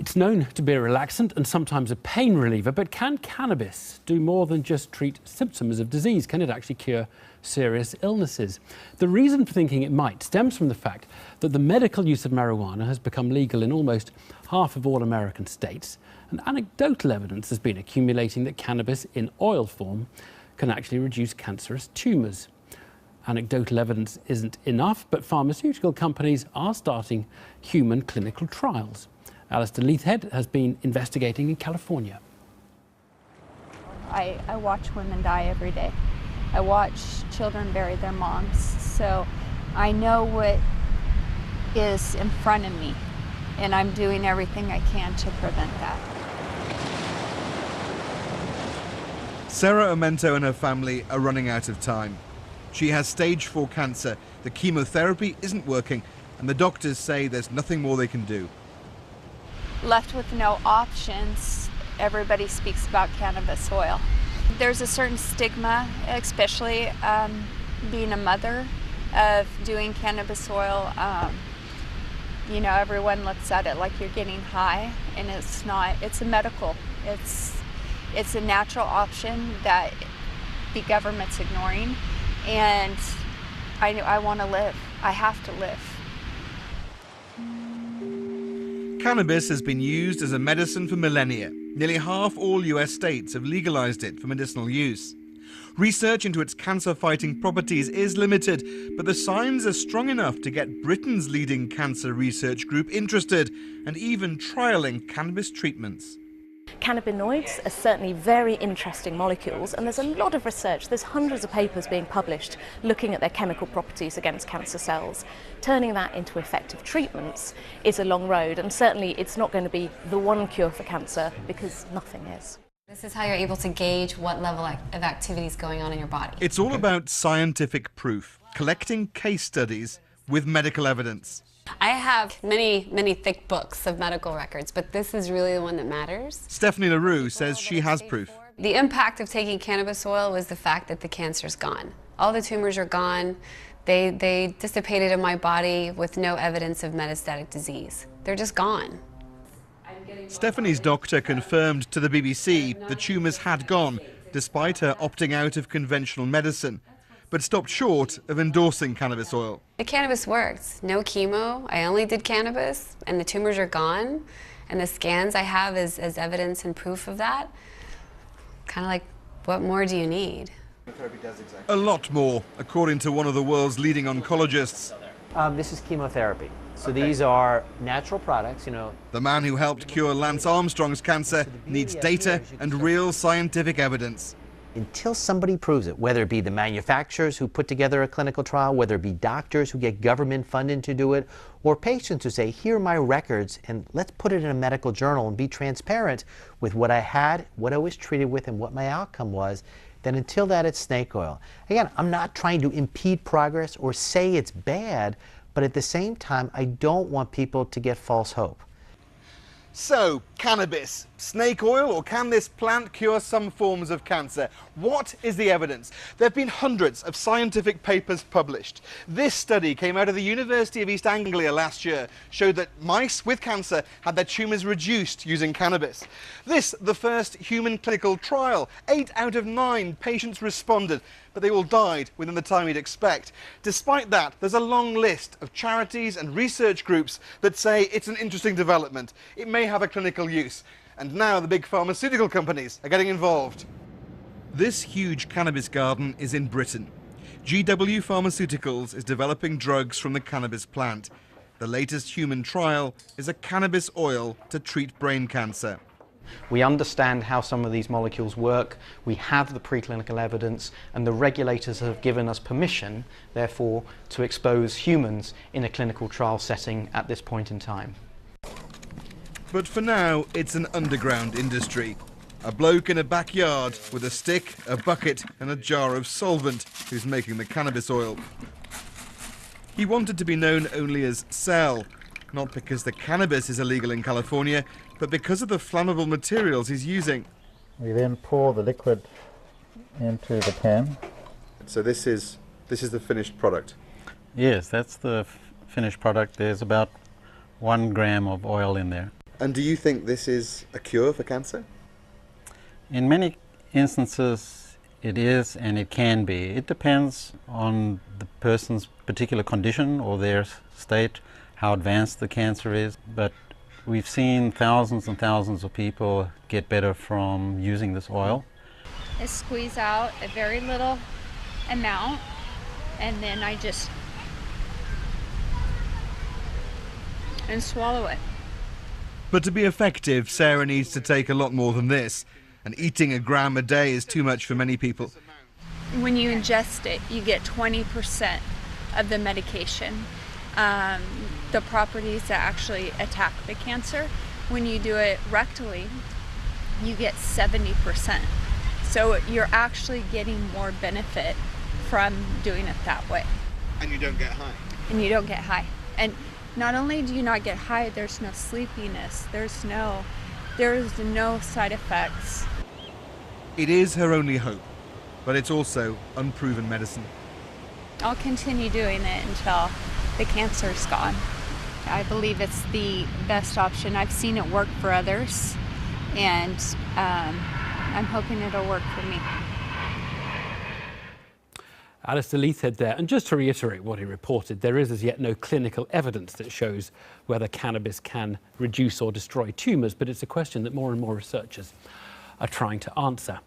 It's known to be a relaxant and sometimes a pain reliever, but can cannabis do more than just treat symptoms of disease? Can it actually cure serious illnesses? The reason for thinking it might stems from the fact that the medical use of marijuana has become legal in almost half of all American states, and anecdotal evidence has been accumulating that cannabis in oil form can actually reduce cancerous tumours. Anecdotal evidence isn't enough, but pharmaceutical companies are starting human clinical trials. Alastair Leithead has been investigating in California. I watch women die every day. I watch children bury their moms. So I know what is in front of me, and I'm doing everything I can to prevent that. Sarah Amento and her family are running out of time. She has stage 4 cancer, the chemotherapy isn't working, and the doctors say there's nothing more they can do. Left with no options, everybody speaks about cannabis oil. There's a certain stigma, especially being a mother, of doing cannabis oil. You know, everyone looks at it like you're getting high, and it's not. It's a medical. It's a natural option that the government's ignoring, and I want to live. I have to live. Cannabis has been used as a medicine for millennia. Nearly half all US states have legalized it for medicinal use. Research into its cancer-fighting properties is limited, but the signs are strong enough to get Britain's leading cancer research group interested and even trialling cannabis treatments. Cannabinoids are certainly very interesting molecules, and there's a lot of research. There's hundreds of papers being published looking at their chemical properties against cancer cells. Turning that into effective treatments is a long road, and certainly it's not going to be the one cure for cancer, because nothing is. This is how you're able to gauge what level of activity is going on in your body. It's all about scientific proof, collecting case studies with medical evidence. I have many thick books of medical records, but this is really the one that matters. Stephanie LaRue says she has proof. The impact of taking cannabis oil was the fact that the cancer's gone. All the tumors are gone. They dissipated in my body with no evidence of metastatic disease. They're just gone. Stephanie's doctor confirmed to the BBC the tumours had gone, despite her opting out of conventional medicine, but stopped short of endorsing cannabis oil. The cannabis worked. No chemo. I only did cannabis, and the tumors are gone. And the scans I have as evidence and proof of that. Kind of like, what more do you need? A lot more, according to one of the world's leading oncologists. This is chemotherapy. So these are natural products, you know. The man who helped cure Lance Armstrong's cancer needs data and real scientific evidence. Until somebody proves it, whether it be the manufacturers who put together a clinical trial, whether it be doctors who get government funding to do it, or patients who say, here are my records, and let's put it in a medical journal and be transparent with what I had, what I was treated with, and what my outcome was, then until that, it's snake oil. Again, I'm not trying to impede progress or say it's bad, but at the same time, I don't want people to get false hope. So, cannabis, snake oil, or can this plant cure some forms of cancer? What is the evidence? There have been hundreds of scientific papers published. This study came out of the University of East Anglia last year, showed that mice with cancer had their tumours reduced using cannabis. This, the first human clinical trial. 8 out of 9 patients responded, but they all died within the time you'd expect. Despite that, there's a long list of charities and research groups that say it's an interesting development. It may have a clinical use. And now the big pharmaceutical companies are getting involved. This huge cannabis garden is in Britain. GW Pharmaceuticals is developing drugs from the cannabis plant. The latest human trial is a cannabis oil to treat brain cancer. We understand how some of these molecules work, we have the preclinical evidence, and the regulators have given us permission, therefore, to expose humans in a clinical trial setting at this point in time. But for now, it's an underground industry. A bloke in a backyard with a stick, a bucket and a jar of solvent who's making the cannabis oil. He wanted to be known only as Cell, not because the cannabis is illegal in California, but because of the flammable materials he's using. We then pour the liquid into the pan. So this is the finished product? Yes, that's the finished product. There's about 1 gram of oil in there. And do you think this is a cure for cancer? In many instances, it is and it can be. It depends on the person's particular condition or their state, how advanced the cancer is. But we've seen thousands and thousands of people get better from using this oil. I squeeze out a very little amount, and then I just swallow it. But to be effective, Sarah needs to take a lot more than this, and eating a gram a day is too much for many people. When you ingest it, you get 20% of the medication, the properties that actually attack the cancer. When you do it rectally, you get 70%. So you're actually getting more benefit from doing it that way. And you don't get high. And you don't get high. And not only do you not get high, there's no sleepiness, there's no side effects. It is her only hope, but it's also unproven medicine. I'll continue doing it until the cancer's gone. I believe it's the best option. I've seen it work for others, and I'm hoping it'll work for me. Alastair Leithead there. And just to reiterate what he reported, there is as yet no clinical evidence that shows whether cannabis can reduce or destroy tumours, but it's a question that more and more researchers are trying to answer.